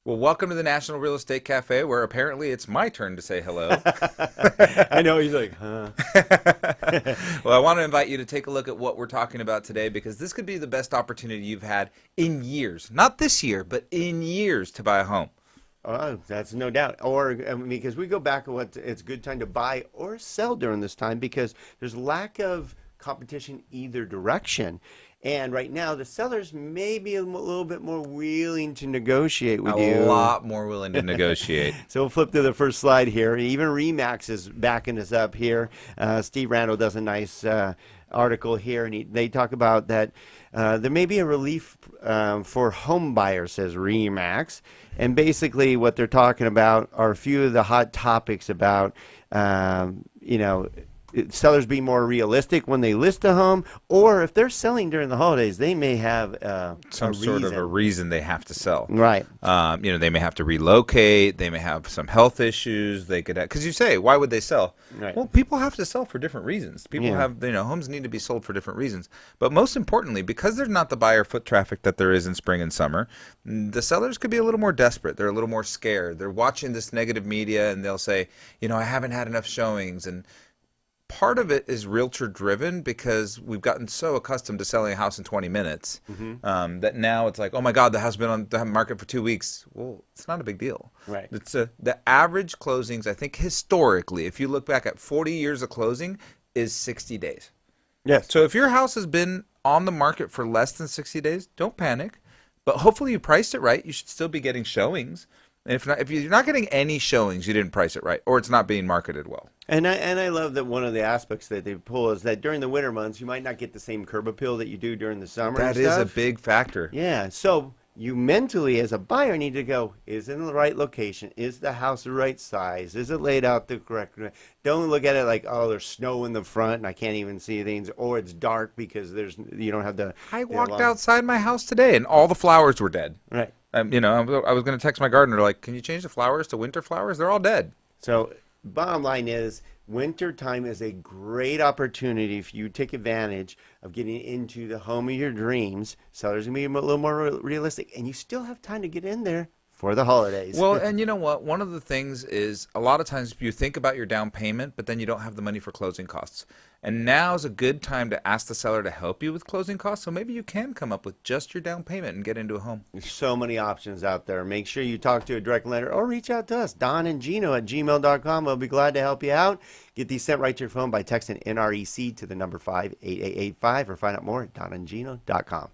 Well, welcome to the National Real Estate Cafe, where apparently it's my turn to say hello. I know he's like, huh? Well, I want to invite you to take a look at what we're talking about today, because this could be the best opportunity you've had in years. Not this year, but in years to buy a home. Oh, that's no doubt. Or because we go back to what it's a good time to buy or sell during this time because there's lack of competition either direction. And right now, the sellers may be a little bit more willing to negotiate with you. A lot more willing to negotiate. So we'll flip to the first slide here. Even RE/MAX is backing us up here. Steve Randall does a nice article here, and they talk about that there may be a relief for home buyers, says RE/MAX. And basically what they're talking about are a few of the hot topics about, sellers be more realistic when they list a home, or if they're selling during the holidays, they may have some sort of a reason they have to sell. Right. They may have to relocate. They may have some health issues. They could have, because you say, why would they sell? Right. Well, people have to sell for different reasons. People have, homes need to be sold for different reasons. But most importantly, because there's not the buyer foot traffic that there is in spring and summer, the sellers could be a little more desperate. They're a little more scared. They're watching this negative media, and they'll say, I haven't had enough showings. And part of it is realtor driven because we've gotten so accustomed to selling a house in 20 minutes that now it's like, oh my God, the house has been on the market for 2 weeks. Well, it's not a big deal. Right. It's the average closings, I think historically, if you look back at 40 years of closing, is 60 days. Yes. So if your house has been on the market for less than 60 days, don't panic. But hopefully you priced it right. You should still be getting showings. And if you're not getting any showings, you didn't price it right, or it's not being marketed well. And I love that one of the aspects that they pull is that during the winter months, you might not get the same curb appeal that you do during the summer. That is a big factor. Yeah. So you mentally, as a buyer, need to go, is it in the right location? Is the house the right size? Is it laid out the correct way? Don't look at it like, oh, there's snow in the front and I can't even see things, or it's dark because you don't have the. I walked outside my house today and all the flowers were dead. Right. I was going to text my gardener, like, can you change the flowers to winter flowers? They're all dead. So bottom line is, winter time is a great opportunity if you take advantage of getting into the home of your dreams. Sellers can be a little more realistic, and you still have time to get in there for the holidays. Well, and you know what? One of the things is a lot of times you think about your down payment, but then you don't have the money for closing costs. And now is a good time to ask the seller to help you with closing costs. So maybe you can come up with just your down payment and get into a home. There's so many options out there. Make sure you talk to a direct lender or reach out to us, Don and Gino at gmail.com. We'll be glad to help you out. Get these sent right to your phone by texting NREC to the number 58885 or find out more at donandgino.com.